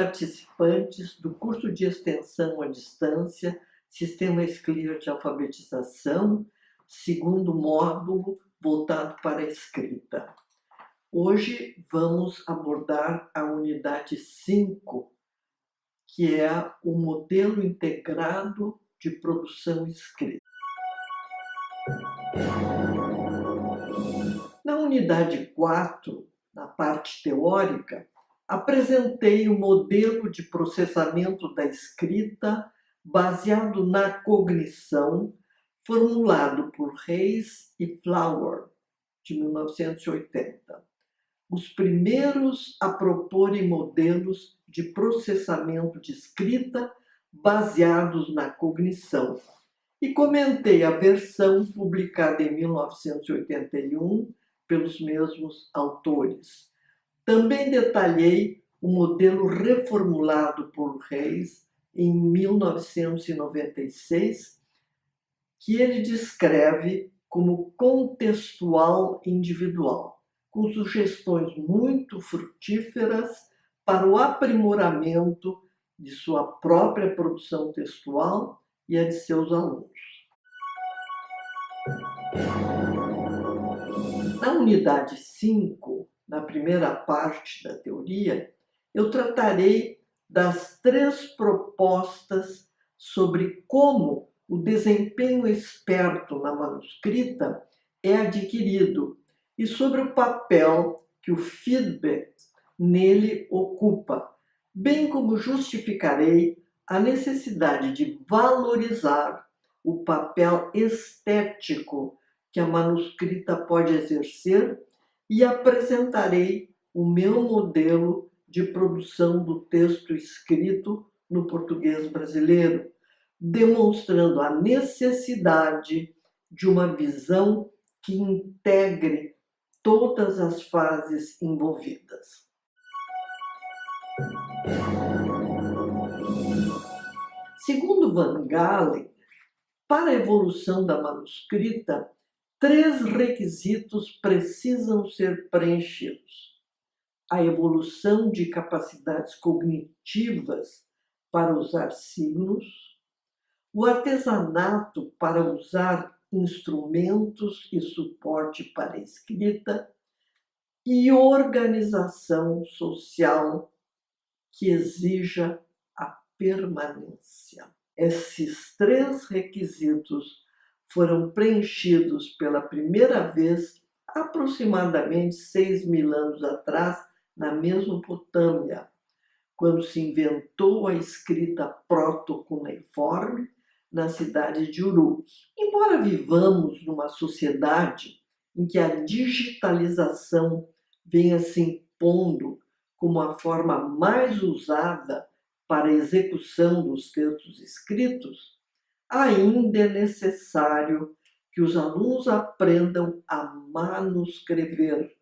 participantes do curso de extensão à distância, Sistemas Clear de Alfabetização, segundo módulo voltado para a escrita. Hoje vamos abordar a unidade 5, que é o modelo integrado de produção escrita. Na unidade 4, na parte teórica, apresentei o modelo de processamento da escrita baseado na cognição, formulado por Hayes e Flower, de 1980. Os primeiros a proporem modelos de processamento de escrita baseados na cognição. E comentei a versão publicada em 1981 pelos mesmos autores. Também detalhei o modelo reformulado por Hayes em 1996, que ele descreve como contextual individual, com sugestões muito frutíferas para o aprimoramento de sua própria produção textual e a de seus alunos. Na unidade 5, na primeira parte da teoria, eu tratarei das 3 propostas sobre como o desempenho esperto na manuscrita é adquirido e sobre o papel que o feedback nele ocupa, bem como justificarei a necessidade de valorizar o papel estético que a manuscrita pode exercer e apresentarei o meu modelo de produção do texto escrito no português brasileiro, demonstrando a necessidade de uma visão que integre todas as fases envolvidas. Segundo Van Galen, para a evolução da manuscrita, 3 requisitos precisam ser preenchidos: a evolução de capacidades cognitivas para usar signos, o artesanato para usar instrumentos e suporte para a escrita e organização social que exija a permanência. Esses 3 requisitos foram preenchidos pela primeira vez aproximadamente 6.000 anos atrás na Mesopotâmia, quando se inventou a escrita proto-cuneiforme na cidade de Uruk. Embora vivamos numa sociedade em que a digitalização venha se impondo como a forma mais usada para a execução dos textos escritos, ainda é necessário que os alunos aprendam a manuscrever,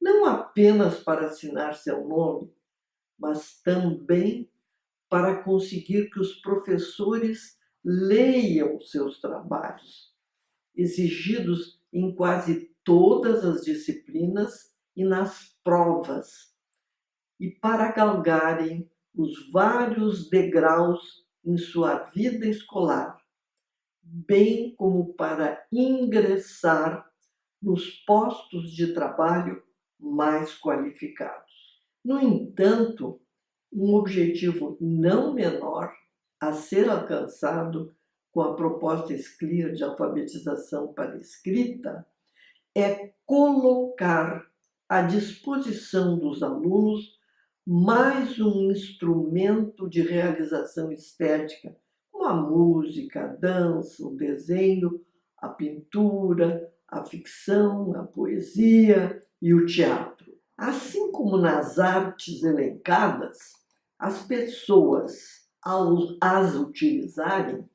não apenas para assinar seu nome, mas também para conseguir que os professores leiam seus trabalhos, exigidos em quase todas as disciplinas e nas provas, e para galgarem os vários degraus em sua vida escolar, bem como para ingressar nos postos de trabalho mais qualificados. No entanto, um objetivo não menor a ser alcançado com a proposta Clear de alfabetização para a escrita é colocar à disposição dos alunos mais um instrumento de realização estética, como a música, a dança, o desenho, a pintura, a ficção, a poesia e o teatro. Assim como nas artes elencadas, as pessoas, ao as utilizarem,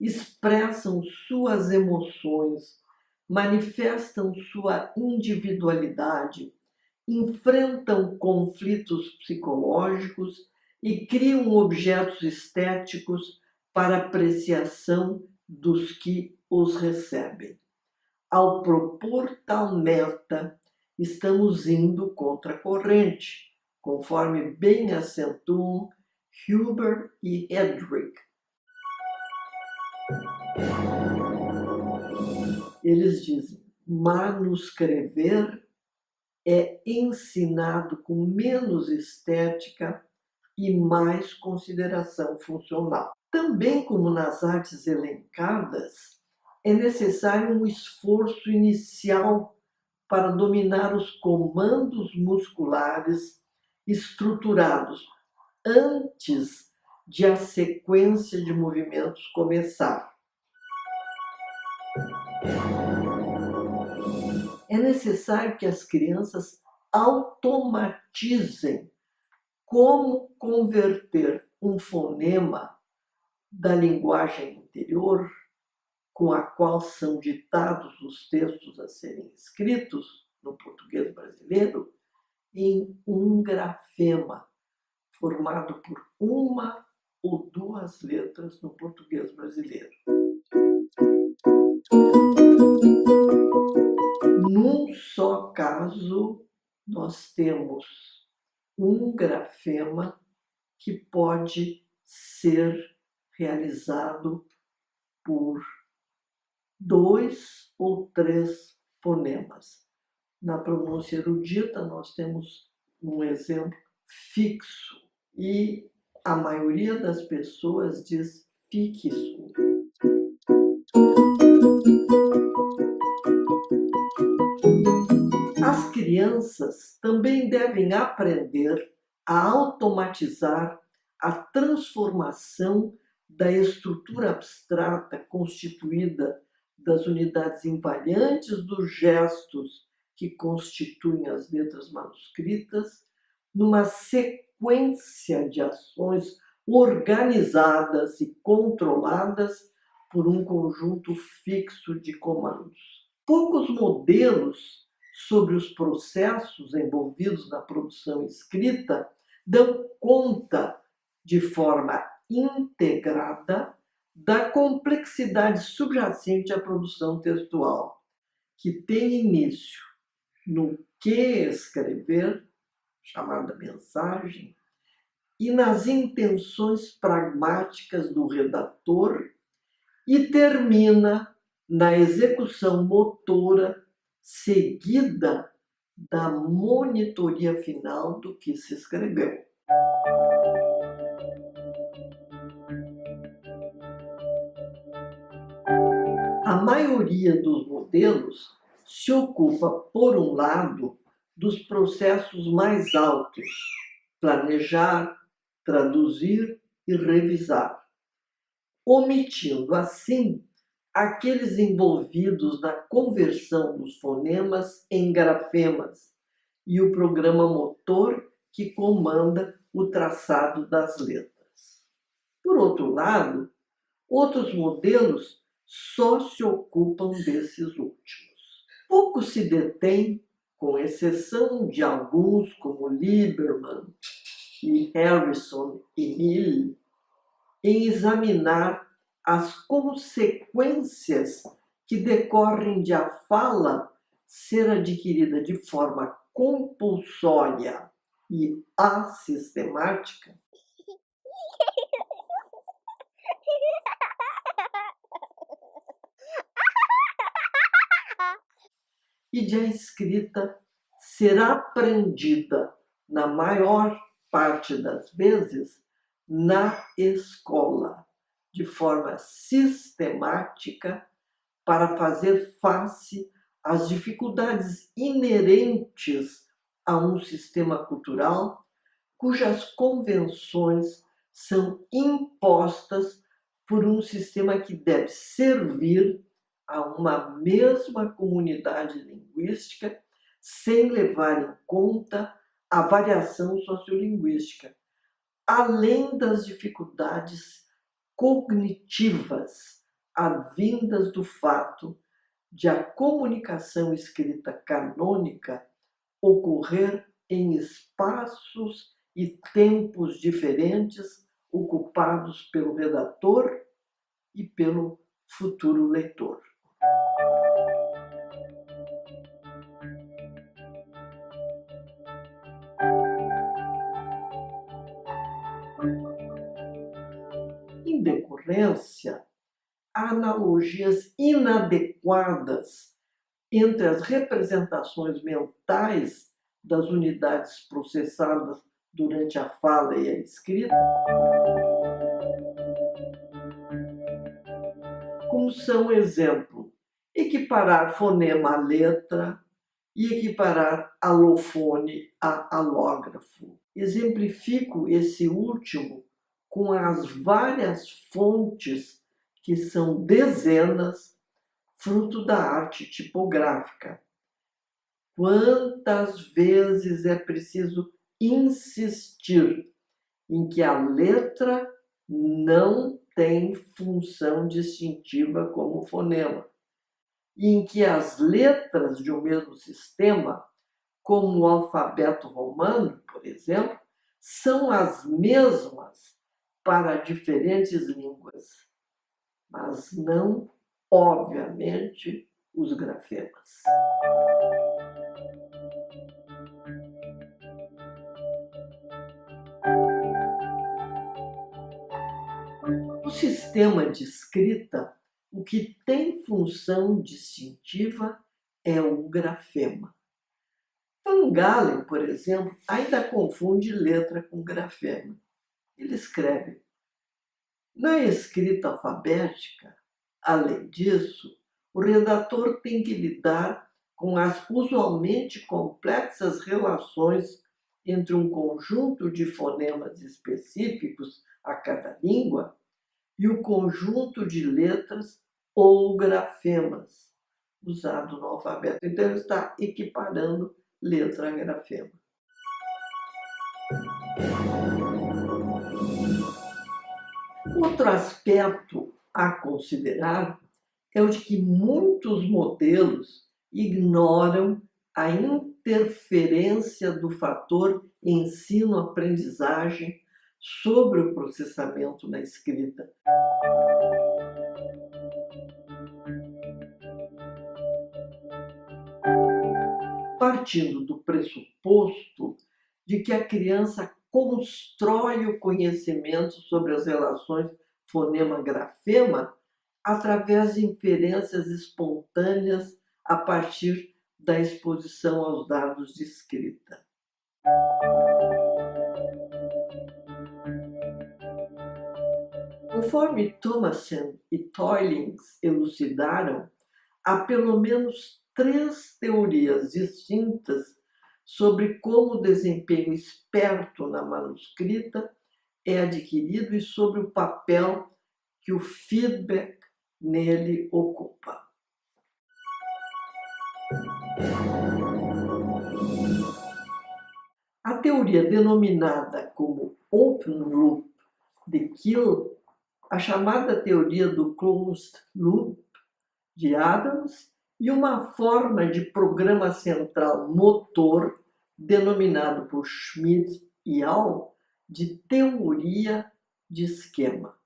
expressam suas emoções, manifestam sua individualidade, enfrentam conflitos psicológicos e criam objetos estéticos para apreciação dos que os recebem. Ao propor tal meta, estamos indo contra a corrente, conforme bem acentuam Huber e Hedrick. Eles dizem: manuscrever é ensinado com menos estética e mais consideração funcional. Também como nas artes elencadas, é necessário um esforço inicial para dominar os comandos musculares estruturados antes de a sequência de movimentos começar. É necessário que as crianças automatizem como converter um fonema da linguagem interior, com a qual são ditados os textos a serem escritos no português brasileiro, em um grafema, formado por uma ou duas letras no português brasileiro. Num só caso, nós temos um grafema que pode ser realizado por 2 ou 3 fonemas. Na pronúncia erudita, nós temos um exemplo fixo e a maioria das pessoas diz fixo. As crianças também devem aprender a automatizar a transformação da estrutura abstrata constituída das unidades invariantes dos gestos que constituem as letras manuscritas numa sequência de ações organizadas e controladas por um conjunto fixo de comandos. Poucos modelos sobre os processos envolvidos na produção escrita dão conta de forma integrada da complexidade subjacente à produção textual, que tem início no que escrever, chamada mensagem, e nas intenções pragmáticas do redator, e termina na execução motora seguida da monitoria final do que se escreveu. A maioria dos modelos se ocupa, por um lado, dos processos mais altos: planejar, traduzir e revisar, omitindo, assim, aqueles envolvidos na conversão dos fonemas em grafemas e o programa motor que comanda o traçado das letras. Por outro lado, outros modelos só se ocupam desses últimos. Pouco se detém, com exceção de alguns como Lieberman e Harrison e Mill, em examinar as consequências que decorrem de a fala ser adquirida de forma compulsória e assistemática, e de a escrita ser aprendida, na maior parte das vezes, na escola, de forma sistemática, para fazer face às dificuldades inerentes a um sistema cultural cujas convenções são impostas por um sistema que deve servir a uma mesma comunidade linguística, sem levar em conta a variação sociolinguística, além das dificuldades cognitivas advindas do fato de a comunicação escrita canônica ocorrer em espaços e tempos diferentes, ocupados pelo redator e pelo futuro leitor. frequência analogias inadequadas entre as representações mentais das unidades processadas durante a fala e a escrita, como são, exemplo, equiparar fonema a letra e equiparar alofone a alógrafo. Exemplifico esse último com as várias fontes, que são dezenas, fruto da arte tipográfica. Quantas vezes é preciso insistir em que a letra não tem função distintiva como fonema, e em que as letras de um mesmo sistema, como o alfabeto romano, por exemplo, são as mesmas para diferentes línguas, mas não, obviamente, os grafemas. No sistema de escrita, o que tem função distintiva é o grafema. Van Galen, por exemplo, ainda confunde letra com grafema. Ele escreve: na escrita alfabética, além disso, o redator tem que lidar com as usualmente complexas relações entre um conjunto de fonemas específicos a cada língua e o conjunto de letras ou grafemas usado no alfabeto. Então, ele está equiparando letra a grafema. Outro aspecto a considerar é o de que muitos modelos ignoram a interferência do fator ensino-aprendizagem sobre o processamento na escrita. Partindo do pressuposto de que a criança constrói o conhecimento sobre as relações fonema-grafema através de inferências espontâneas a partir da exposição aos dados de escrita. Conforme Thomason e Tollings elucidaram, há pelo menos 3 teorias distintas sobre como o desempenho esperto na manuscrita é adquirido e sobre o papel que o feedback nele ocupa. A teoria denominada como Open Loop de Kiel, a chamada teoria do Closed Loop de Adams e uma forma de programa central motor denominado por Schmidt e al. De teoria de esquema.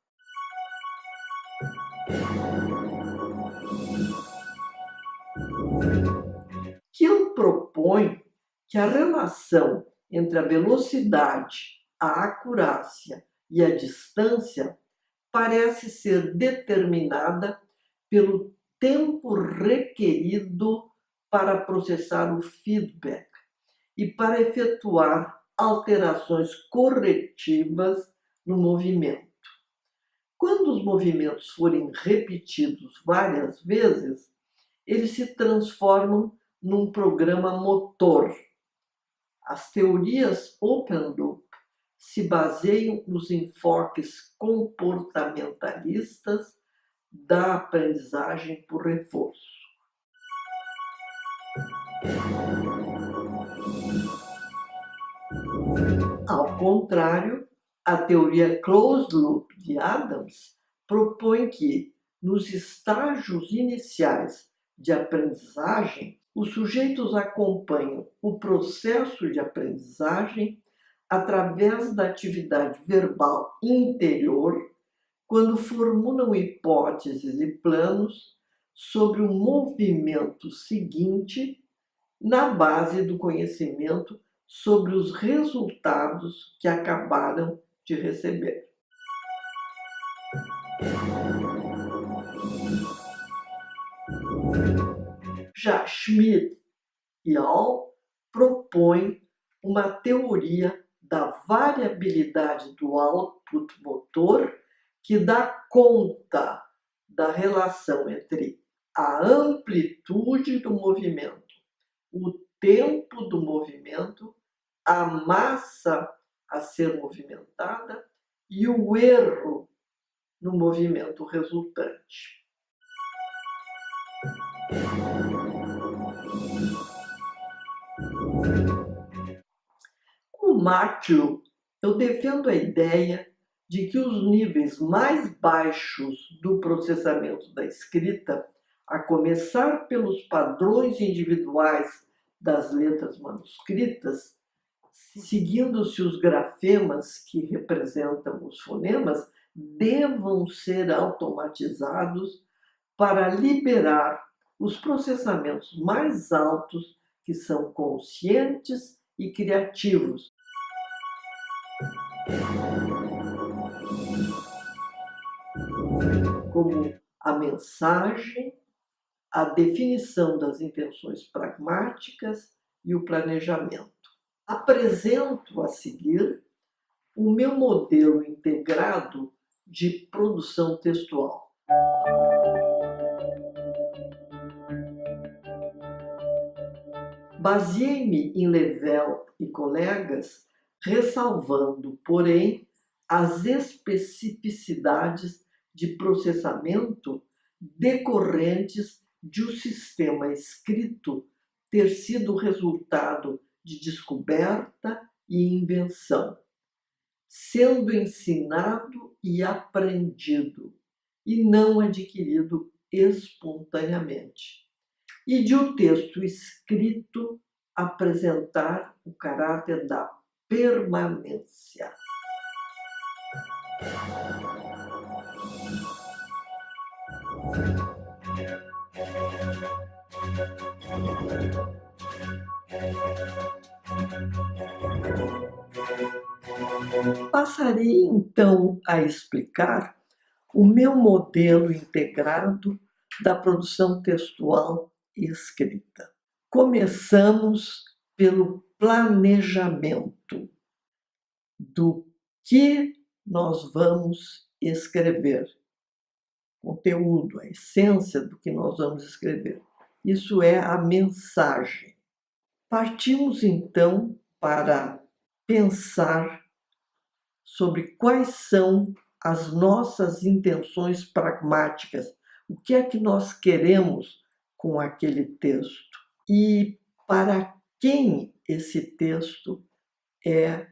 Kiel propõe que a relação entre a velocidade, a acurácia e a distância parece ser determinada pelo tempo requerido para processar o feedback e para efetuar alterações corretivas no movimento. Quando os movimentos forem repetidos várias vezes, eles se transformam num programa motor. As teorias Open Loop se baseiam nos enfoques comportamentalistas da aprendizagem por reforço. Ao contrário, a teoria Closed Loop de Adams propõe que, nos estágios iniciais de aprendizagem, os sujeitos acompanham o processo de aprendizagem através da atividade verbal interior, quando formulam hipóteses e planos sobre o movimento seguinte na base do conhecimento sobre os resultados que acabaram de receber. Já Schmidt e al. Propõem uma teoria da variabilidade do output motor que dá conta da relação entre a amplitude do movimento, o tempo do movimento, a massa a ser movimentada e o erro no movimento resultante. Com Mathieu, eu defendo a ideia de que os níveis mais baixos do processamento da escrita, a começar pelos padrões individuais das letras manuscritas, seguindo-se os grafemas que representam os fonemas, devam ser automatizados para liberar os processamentos mais altos, que são conscientes e criativos. Como a mensagem, a definição das intenções pragmáticas e o planejamento. Apresento a seguir o meu modelo integrado de produção textual. Baseei-me em Level e colegas, ressalvando, porém, as especificidades de processamento decorrentes de o sistema escrito ter sido resultado de descoberta e invenção, sendo ensinado e aprendido, e não adquirido espontaneamente, e de o texto escrito apresentar o caráter da permanência. Passarei então a explicar o meu modelo integrado da produção textual e escrita. Começamos pelo planejamento do que nós vamos escrever, conteúdo, a essência do que nós vamos escrever. Isso é a mensagem. Partimos então para pensar sobre quais são as nossas intenções pragmáticas, o que é que nós queremos com aquele texto e para quem esse texto é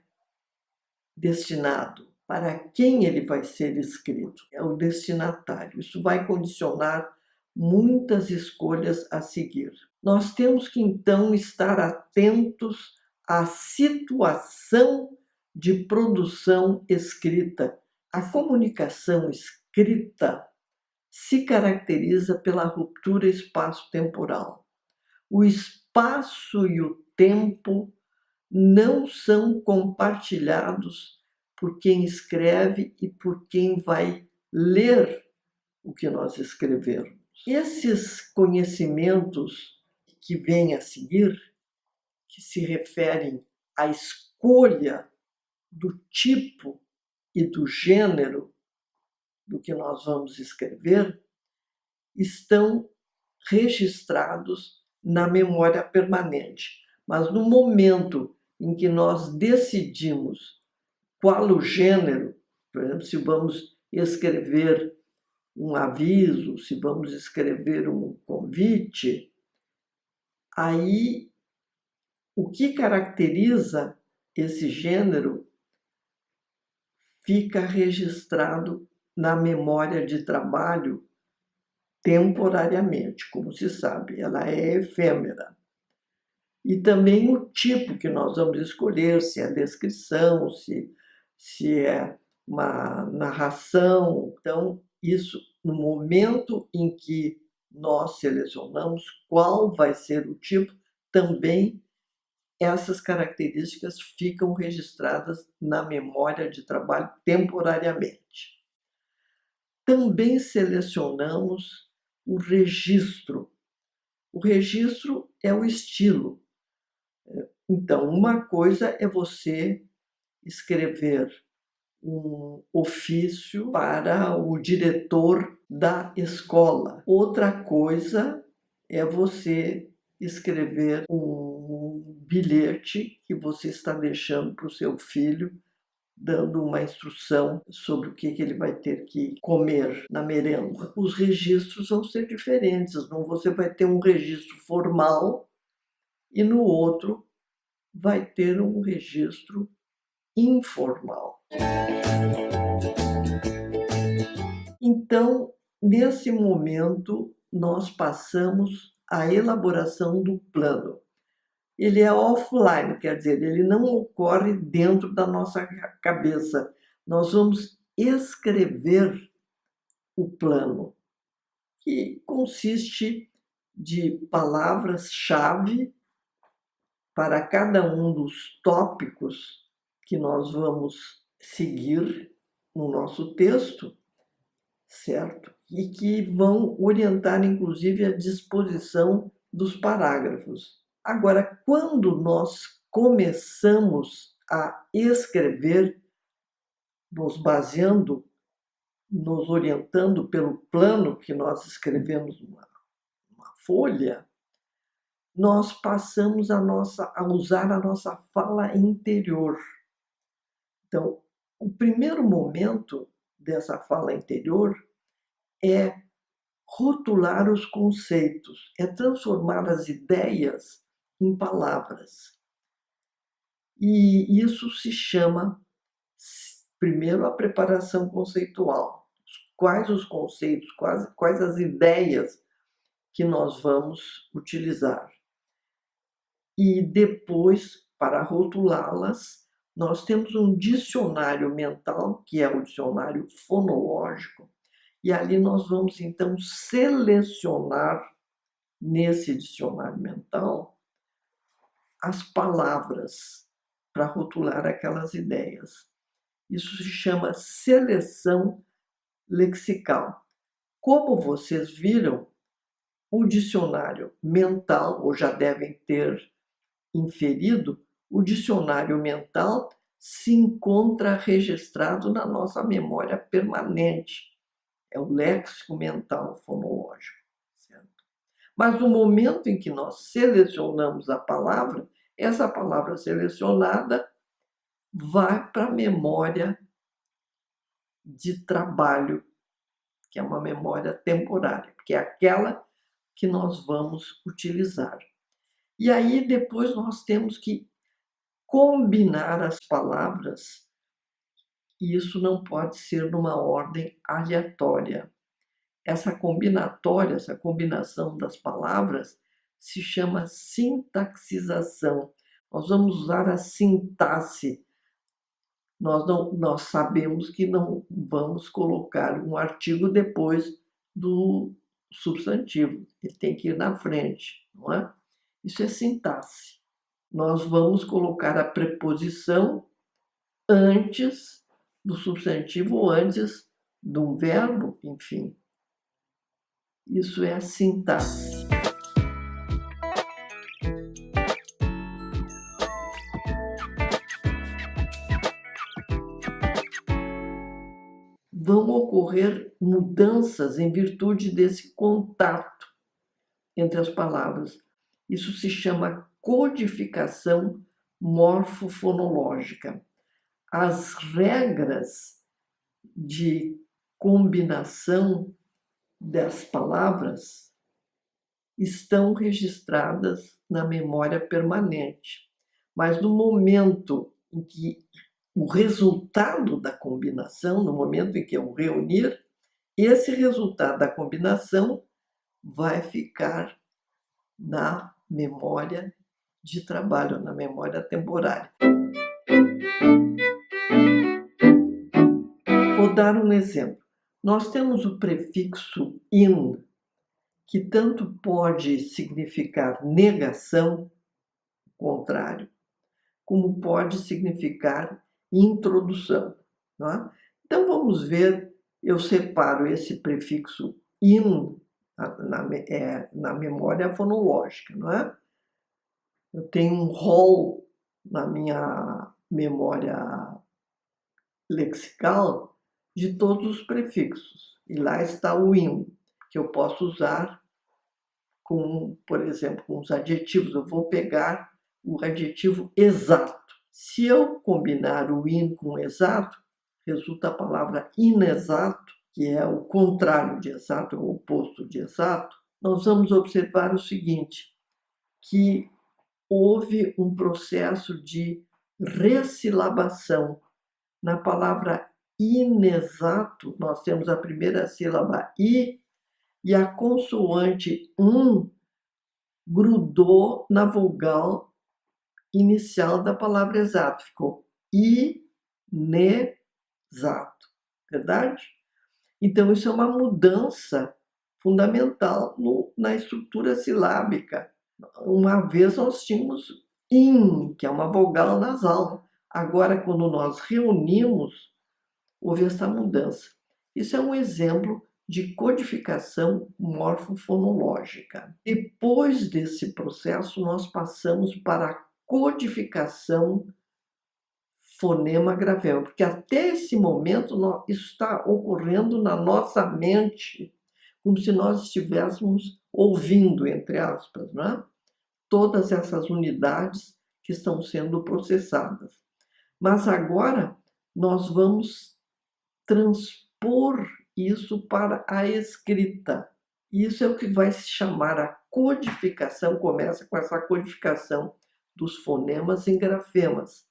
destinado, para quem ele vai ser escrito, é o destinatário. Isso vai condicionar muitas escolhas a seguir. Nós temos que então estar atentos à situação de produção escrita. A comunicação escrita se caracteriza pela ruptura espaço-temporal. O espaço e o tempo não são compartilhados por quem escreve e por quem vai ler o que nós escrevermos. Esses conhecimentos que vêm a seguir, que se referem à escolha do tipo e do gênero do que nós vamos escrever, estão registrados na memória permanente. Mas no momento em que nós decidimos qual o gênero, por exemplo, se vamos escrever um aviso, se vamos escrever um convite, aí o que caracteriza esse gênero fica registrado na memória de trabalho temporariamente, como se sabe, ela é efêmera. E também o tipo que nós vamos escolher, se é descrição, se é uma narração. Então, isso, no momento em que nós selecionamos qual vai ser o tipo, também essas características ficam registradas na memória de trabalho temporariamente. também selecionamos o registro. O registro é o estilo. Então, uma coisa é você escrever um ofício para o diretor da escola. Outra coisa é você escrever um bilhete que você está deixando para o seu filho, dando uma instrução sobre o que ele vai ter que comer na merenda. Os registros vão ser diferentes. Não, você vai ter um registro formal e no outro vai ter um registro informal. Então, nesse momento, nós passamos à elaboração do plano. Ele é offline, quer dizer, ele não ocorre dentro da nossa cabeça. Nós vamos escrever o plano, que consiste de palavras-chave para cada um dos tópicos que nós vamos seguir no nosso texto, certo? E que vão orientar, inclusive, a disposição dos parágrafos. Agora, quando nós começamos a escrever, nos baseando, nos orientando pelo plano que nós escrevemos numa folha, nós passamos a usar a nossa fala interior. Então, o primeiro momento dessa fala interior é rotular os conceitos, é transformar as ideias em palavras. E isso se chama, primeiro, a preparação conceitual. Quais os conceitos, quais as ideias que nós vamos utilizar. E depois, para rotulá-las, nós temos um dicionário mental, que é o dicionário fonológico, e ali nós vamos, então, selecionar, nesse dicionário mental, as palavras para rotular aquelas ideias. Isso se chama seleção lexical. Como vocês viram, o dicionário mental, ou já devem ter inferido, o dicionário mental se encontra registrado na nossa memória permanente. É o léxico mental fonológico, certo? Mas no momento em que nós selecionamos a palavra, essa palavra selecionada vai para a memória de trabalho, que é uma memória temporária, que é aquela que nós vamos utilizar. E aí depois nós temos que combinar as palavras, e isso não pode ser numa ordem aleatória. Essa combinação das palavras se chama sintaxização. Nós vamos usar a sintaxe. Nós sabemos que não vamos colocar um artigo depois do substantivo. Ele tem que ir na frente, não é? Isso é sintaxe. Nós vamos colocar a preposição antes do substantivo ou antes de um verbo, enfim. Isso é a sintaxe. Vão ocorrer mudanças em virtude desse contato entre as palavras. Isso se chama codificação morfofonológica. As regras de combinação das palavras estão registradas na memória permanente. Mas no momento em que o resultado da combinação, no momento em que eu reunir, esse resultado da combinação vai ficar na memória de trabalho, na memória temporária. Vou dar um exemplo. Nós temos o prefixo in, que tanto pode significar negação, contrário, como pode significar introdução. Não é? Então vamos ver eu separo esse prefixo in na memória fonológica, não é? Eu tenho um rol na minha memória lexical de todos os prefixos. E lá está o in, que eu posso usar com, por exemplo, com os adjetivos. Eu vou pegar o adjetivo exato. Se eu combinar o in com exato, resulta a palavra inexato, que é o contrário de exato, o oposto de exato. Nós vamos observar o seguinte, que houve um processo de ressilabação. Na palavra inexato, nós temos a primeira sílaba i e a consoante grudou na vogal inicial da palavra exato, ficou inexato, verdade? Então, isso é uma mudança fundamental na estrutura silábica. Uma vez nós tínhamos in, que é uma vogal nasal. Agora, quando nós reunimos, houve essa mudança. Isso é um exemplo de codificação morfofonológica. Depois desse processo, nós passamos para a codificação fonema-grafema, porque até esse momento isso está ocorrendo na nossa mente, como se nós estivéssemos ouvindo, entre aspas, né? Todas essas unidades que estão sendo processadas. Mas agora nós vamos transpor isso para a escrita. Isso é o que vai se chamar a codificação, começa com essa codificação dos fonemas em grafemas.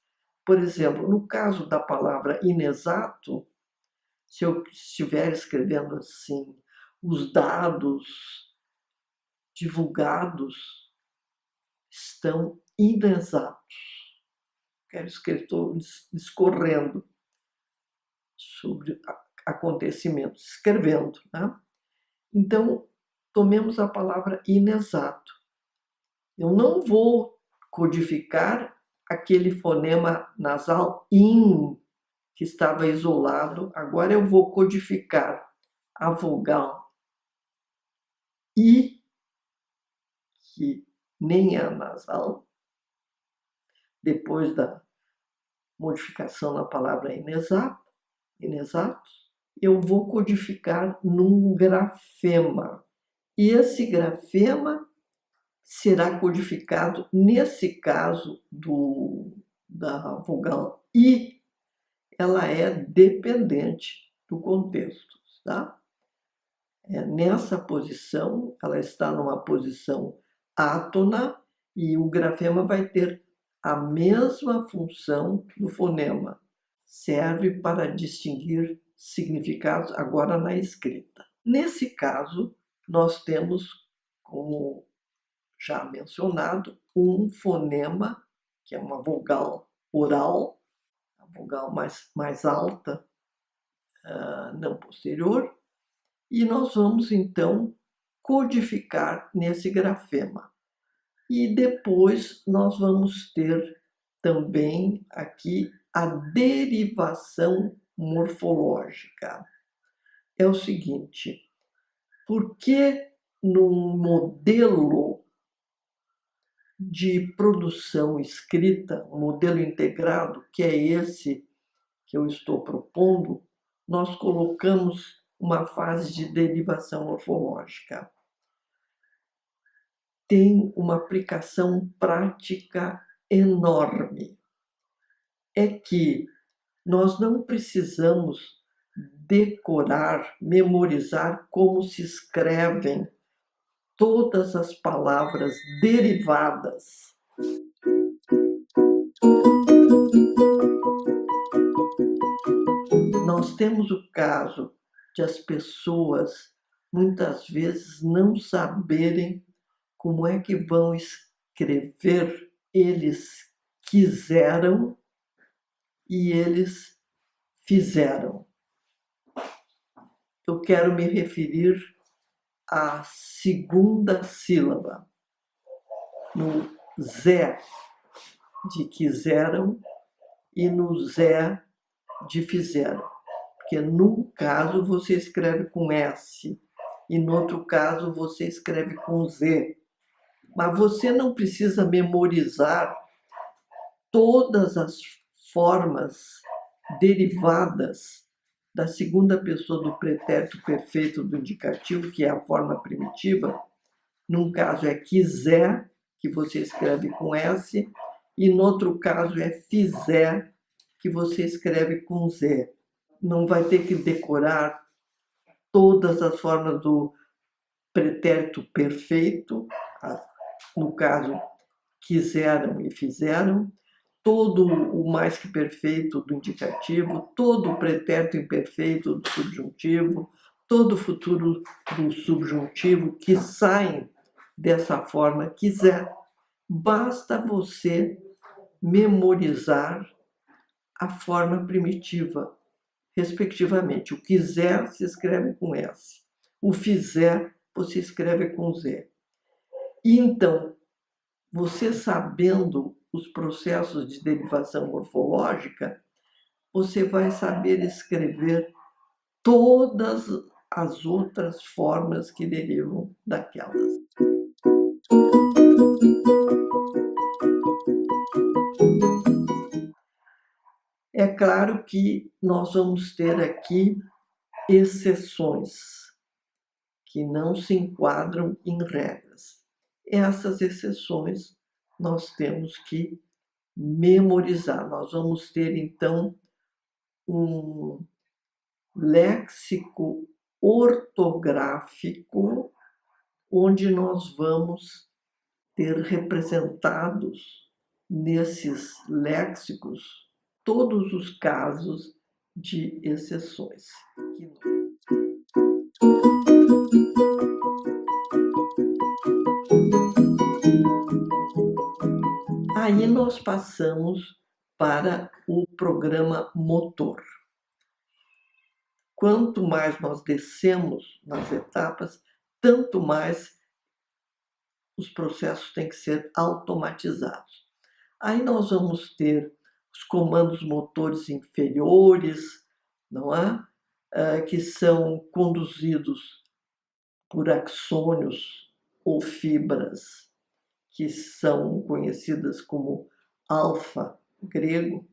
Por exemplo, no caso da palavra inexato, se eu estiver escrevendo assim, os dados divulgados estão inexatos. Quero escritor discorrendo sobre acontecimentos, escrevendo, né? Então, tomemos a palavra inexato. Eu não vou codificar aquele fonema nasal in, que estava isolado. Agora eu vou codificar a vogal i, que nem é nasal, depois da modificação na palavra inexato, eu vou codificar num grafema. E esse grafema será codificado, nesse caso da vogal I, ela é dependente do contexto, tá? Nessa posição, ela está numa posição átona e o grafema vai ter a mesma função do fonema. Serve para distinguir significados agora na escrita. Nesse caso, nós temos, como já mencionado, um fonema, que é uma vogal oral, a vogal mais alta, não posterior, e nós vamos então codificar nesse grafema. E depois nós vamos ter também aqui a derivação morfológica. É o seguinte, por que num modelo de produção escrita, um modelo integrado, que é esse que eu estou propondo, nós colocamos uma fase de derivação morfológica? Tem uma aplicação prática enorme. É que nós não precisamos decorar, memorizar como se escrevem todas as palavras derivadas. Nós temos o caso de as pessoas muitas vezes não saberem como é que vão escrever eles quiseram e eles fizeram. Eu quero me referir à segunda sílaba, no Zé de quiseram e no Zé de fizeram. porque num caso você escreve com S e no outro caso você escreve com Z. Mas você não precisa memorizar todas as formas derivadas da segunda pessoa do pretérito perfeito do indicativo, que é a forma primitiva. Num caso é quiser, que você escreve com S, e no outro caso é fizer, que você escreve com Z. Não vai ter que decorar todas as formas do pretérito perfeito, no caso, quiseram e fizeram, todo o mais que perfeito do indicativo, todo o pretérito imperfeito do subjuntivo, todo o futuro do subjuntivo que saem dessa forma quiser. Basta você memorizar a forma primitiva, respectivamente. O quiser se escreve com S, o fizer você escreve com Z. E então, você sabendo os processos de derivação morfológica, você vai saber escrever todas as outras formas que derivam daquelas. É claro que nós vamos ter aqui exceções que não se enquadram em regras. Essas exceções nós temos que memorizar. Nós vamos ter, então, um léxico ortográfico, onde nós vamos ter representados nesses léxicos todos os casos de exceções. Aí nós passamos para o programa motor. Quanto mais nós descemos nas etapas, tanto mais os processos têm que ser automatizados. Aí nós vamos ter os comandos motores inferiores, não é? Que são conduzidos por axônios ou fibras, que são conhecidas como alfa grego,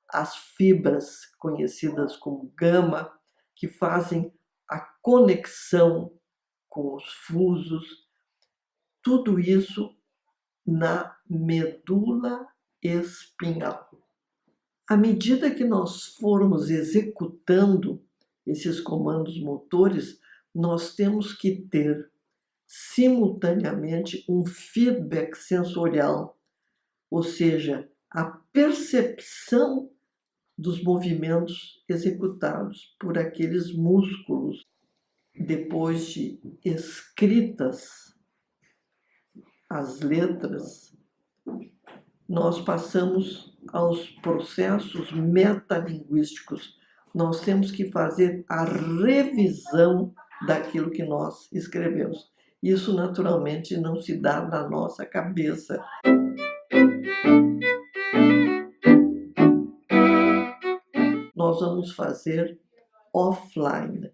as fibras conhecidas como gama, que fazem a conexão com os fusos, tudo isso na medula espinhal. À medida que nós formos executando esses comandos motores, nós temos que ter simultaneamente um feedback sensorial, ou seja, a percepção dos movimentos executados por aqueles músculos depois de escritas as letras. Nós passamos aos processos metalinguísticos. Nós temos que fazer a revisão daquilo que nós escrevemos. Isso, naturalmente, não se dá na nossa cabeça. Nós vamos fazer offline,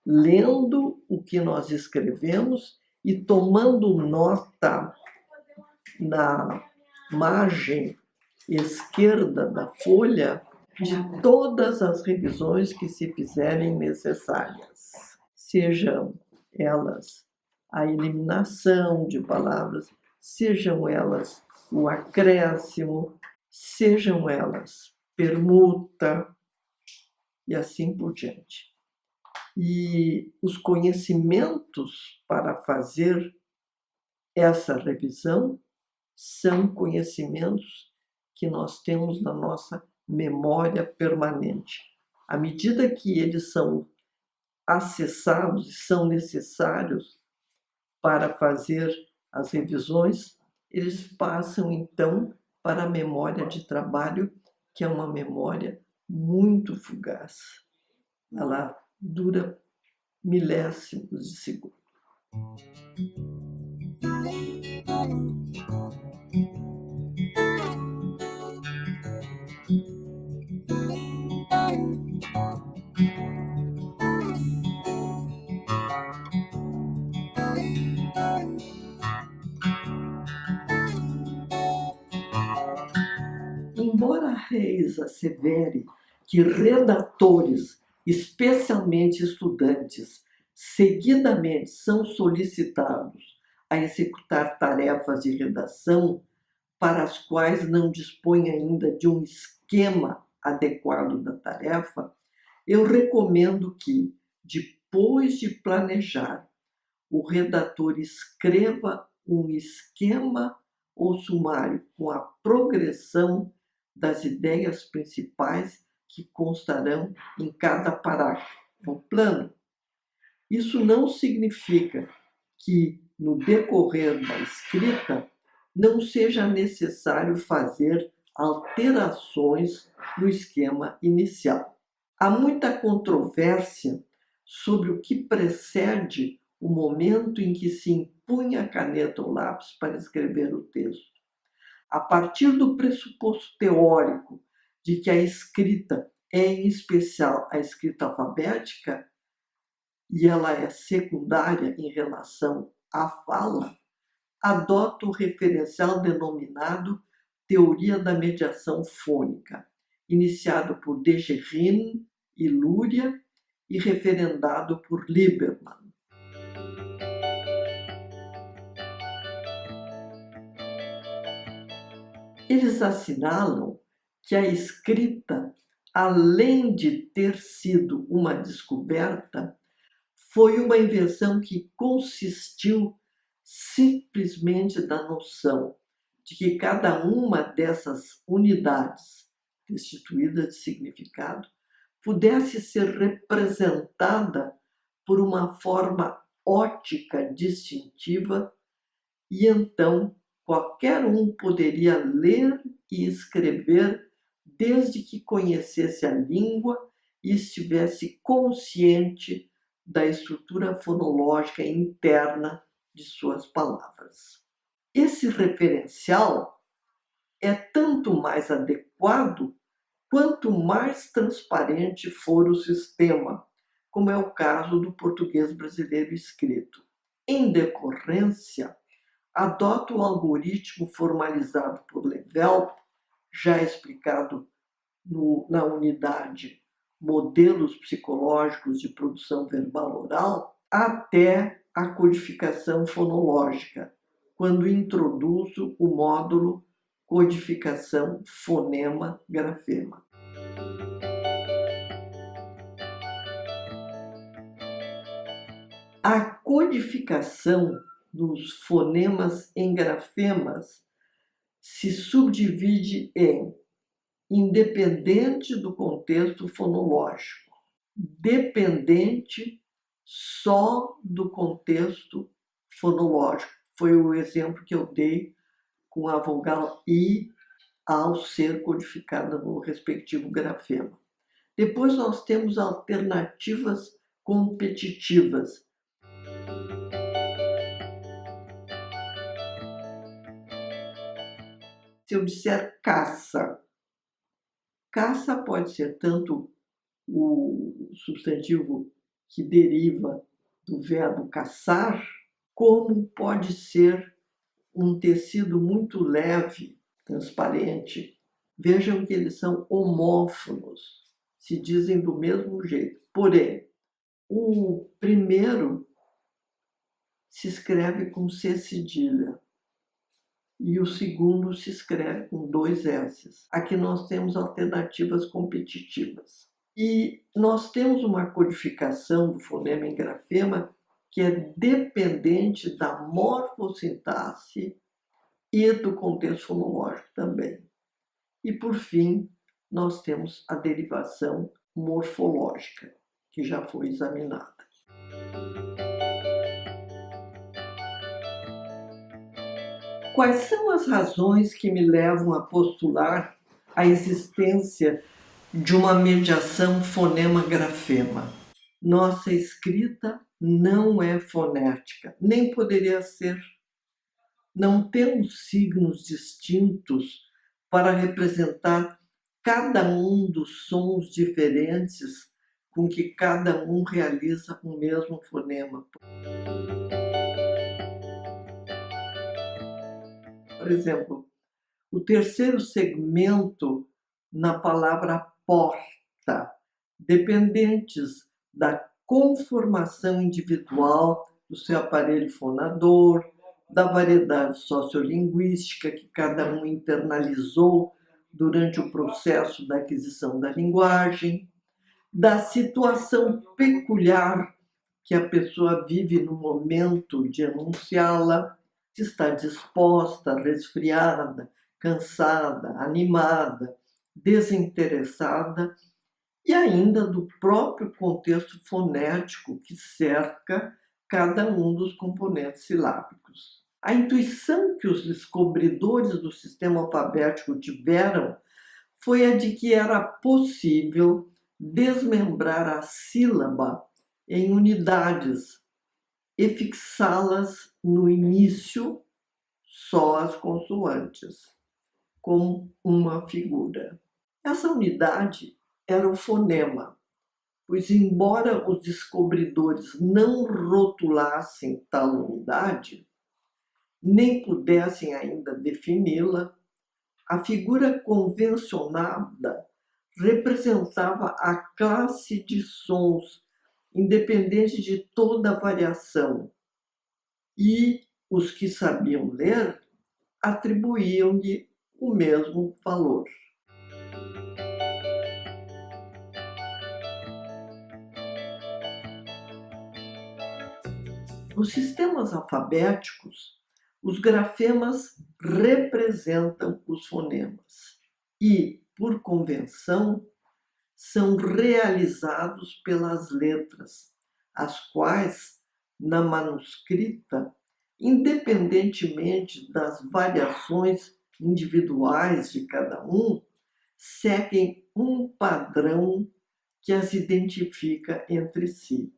lendo o que nós escrevemos e tomando nota na margem esquerda da folha de todas as revisões que se fizerem necessárias, sejam elas a eliminação de palavras, sejam elas o acréscimo, sejam elas permuta e assim por diante. E os conhecimentos para fazer essa revisão são conhecimentos que nós temos na nossa memória permanente. À medida que eles são acessados e são necessários para fazer as revisões, eles passam então para a memória de trabalho, que é uma memória muito fugaz. Ela dura milésimos de segundo. Embora Reis assevere que redatores, especialmente estudantes, seguidamente são solicitados a executar tarefas de redação para as quais não dispõe ainda de um esquema adequado da tarefa, eu recomendo que, depois de planejar, o redator escreva um esquema ou sumário com a progressão das ideias principais que constarão em cada parágrafo no plano. Isso não significa que, no decorrer da escrita, não seja necessário fazer alterações no esquema inicial. Há muita controvérsia sobre o que precede o momento em que se impunha a caneta ou lápis para escrever o texto. A partir do pressuposto teórico de que a escrita é, em especial, a escrita alfabética, e ela é secundária em relação à fala, adota o referencial denominado Teoria da Mediação Fônica, iniciado por Degerine e Luria e referendado por Lieberman. Eles assinalam que a escrita, além de ter sido uma descoberta, foi uma invenção que consistiu simplesmente da noção de que cada uma dessas unidades, destituídas de significado, pudesse ser representada por uma forma ótica distintiva e então qualquer um poderia ler e escrever desde que conhecesse a língua e estivesse consciente da estrutura fonológica interna de suas palavras. Esse referencial é tanto mais adequado quanto mais transparente for o sistema, como é o caso do português brasileiro escrito. Em decorrência, adota o algoritmo formalizado por Level, já explicado na unidade Modelos Psicológicos de Produção Verbal Oral, até a codificação fonológica, quando introduzo o módulo Codificação Fonema-Grafema. A codificação dos fonemas em grafemas se subdivide em independente do contexto fonológico, dependente só do contexto fonológico. Foi o exemplo que eu dei com a vogal I ao ser codificada no respectivo grafema. Depois nós temos alternativas competitivas. Se eu disser caça, caça pode ser tanto o substantivo que deriva do verbo caçar, como pode ser um tecido muito leve, transparente. Vejam que eles são homófonos, se dizem do mesmo jeito. Porém, o primeiro se escreve com C cedilha e o segundo se escreve com 2 S's. Aqui nós temos alternativas competitivas. E nós temos uma codificação do fonema em grafema que é dependente da morfossintaxe e do contexto fonológico também. E, por fim, nós temos a derivação morfológica, que já foi examinada. Quais são as razões que me levam a postular a existência de uma mediação fonema-grafema? Nossa escrita não é fonética, nem poderia ser. Não temos signos distintos para representar cada um dos sons diferentes com que cada um realiza o mesmo fonema. Por exemplo, O terceiro segmento na palavra porta, dependentes da conformação individual do seu aparelho fonador, da variedade sociolinguística que cada um internalizou durante o processo da aquisição da linguagem, da situação peculiar que a pessoa vive no momento de enunciá-la, se está disposta, resfriada, cansada, animada, desinteressada, e ainda do próprio contexto fonético que cerca cada um dos componentes silábicos. A intuição que os descobridores do sistema alfabético tiveram foi a de que era possível desmembrar a sílaba em unidades e fixá-las no início, só as consoantes, como uma figura. Essa unidade era o fonema, pois, embora os descobridores não rotulassem tal unidade, nem pudessem ainda defini-la, a figura convencionada representava a classe de sons, independente de toda variação, e os que sabiam ler atribuíam-lhe o mesmo valor. Nos sistemas alfabéticos, os grafemas representam os fonemas e, por convenção, são realizados pelas letras, as quais, na manuscrita, independentemente das variações individuais de cada um, seguem um padrão que as identifica entre si.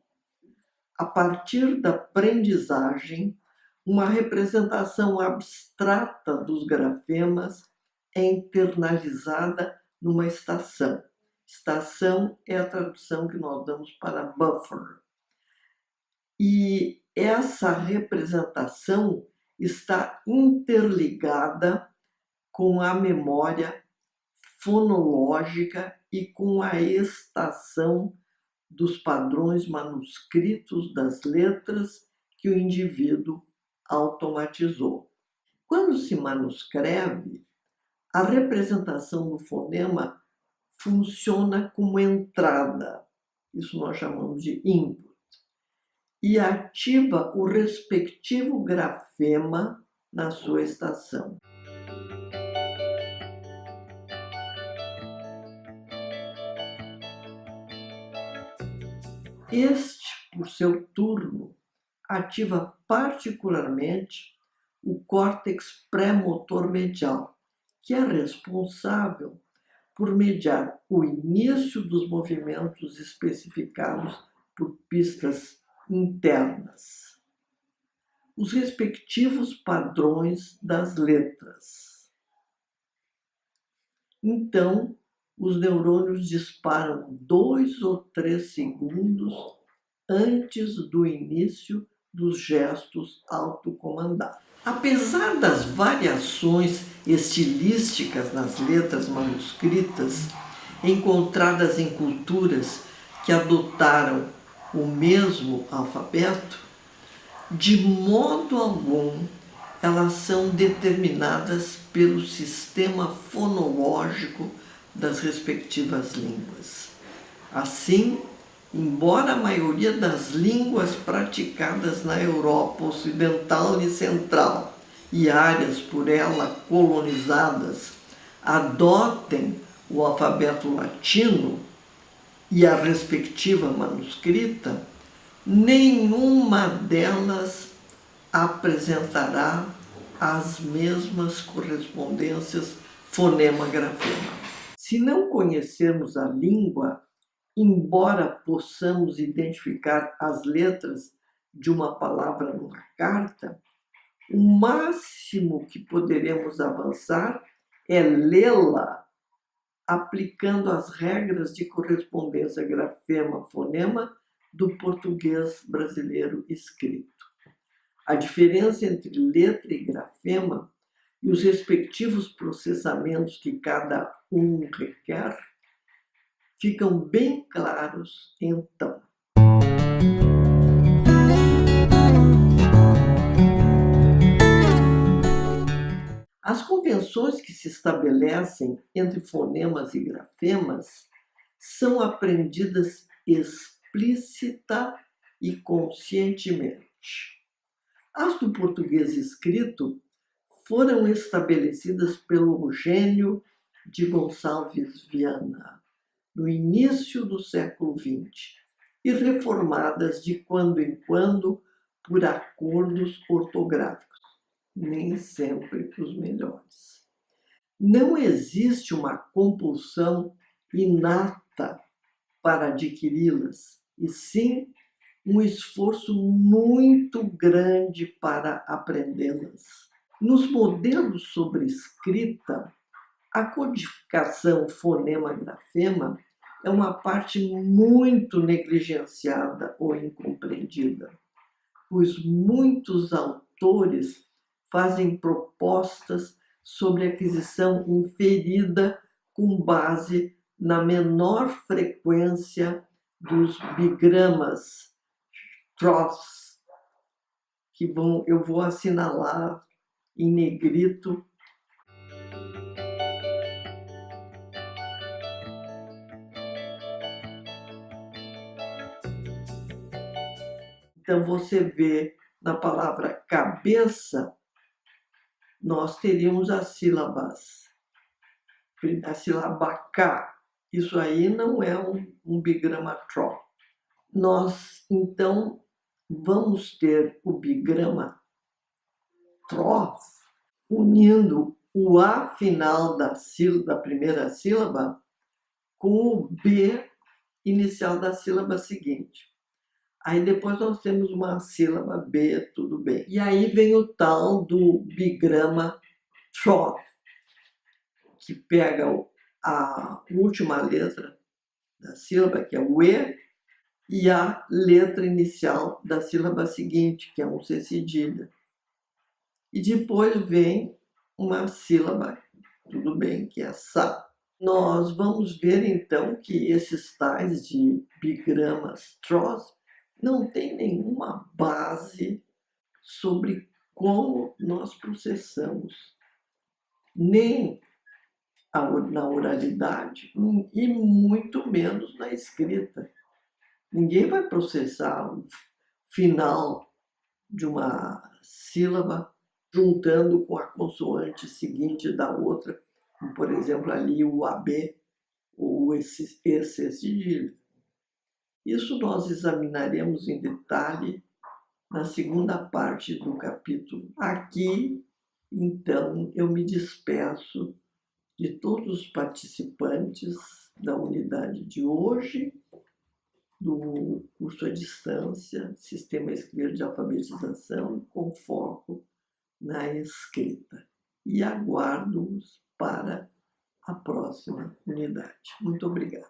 A partir da aprendizagem, uma representação abstrata dos grafemas é internalizada numa estação. Estação é a tradução que nós damos para buffer. E essa representação está interligada com a memória fonológica e com a estação dos padrões manuscritos das letras que o indivíduo automatizou. Quando se manuscreve, a representação do fonema funciona como entrada, isso nós chamamos de input, e ativa o respectivo grafema na sua estação. Este, por seu turno, ativa particularmente o córtex pré-motor medial, que é responsável por mediar o início dos movimentos especificados por pistas internas, os respectivos padrões das letras. Então, os neurônios disparam 2 ou 3 segundos antes do início dos gestos autocomandados. Apesar das variações estilísticas nas letras manuscritas, encontradas em culturas que adotaram o mesmo alfabeto, de modo algum elas são determinadas pelo sistema fonológico das respectivas línguas. Assim, embora a maioria das línguas praticadas na Europa Ocidental e Central e áreas por ela colonizadas adotem o alfabeto latino e a respectiva manuscrita, nenhuma delas apresentará as mesmas correspondências fonema-grafema. Se não conhecermos a língua, embora possamos identificar as letras de uma palavra numa carta, o máximo que poderemos avançar é lê-la aplicando as regras de correspondência grafema-fonema do português brasileiro escrito. A diferença entre letra e grafema e os respectivos processamentos que cada um requer ficam bem claros então. As convenções que se estabelecem entre fonemas e grafemas são aprendidas explícita e conscientemente. As do português escrito foram estabelecidas pelo Eugênio de Gonçalves Viana, no início do século XX, e reformadas de quando em quando por acordos ortográficos, nem sempre os melhores. Não existe uma compulsão inata para adquiri-las, e sim um esforço muito grande para aprendê-las. Nos modelos sobre escrita, a codificação fonema-grafema é uma parte muito negligenciada ou incompreendida, pois muitos autores fazem propostas sobre aquisição inferida com base na menor frequência dos bigramas troths, que eu vou assinalar em negrito. Então você vê na palavra cabeça, nós teríamos as sílabas, a sílaba K. Isso aí não é um bigrama tro. Nós, então, vamos ter o bigrama tro unindo o A final da primeira sílaba com o B inicial da sílaba seguinte. Aí depois nós temos uma sílaba B, tudo bem. E aí vem o tal do bigrama tro, que pega a última letra da sílaba, que é o E, e a letra inicial da sílaba seguinte, que é um C cedilha. E depois vem uma sílaba, tudo bem, que é sa. Nós vamos ver então que esses tais de bigramas tros não tem nenhuma base sobre como nós processamos, nem na oralidade e muito menos na escrita. Ninguém vai processar o final de uma sílaba juntando com a consoante seguinte da outra, como, por exemplo, ali o AB ou esse cedilha. Isso nós examinaremos em detalhe na segunda parte do capítulo. Aqui, então, eu me despeço de todos os participantes da unidade de hoje, do curso à distância, Sistema Escrito de Alfabetização, com foco na escrita. E aguardo-os para a próxima unidade. Muito obrigada.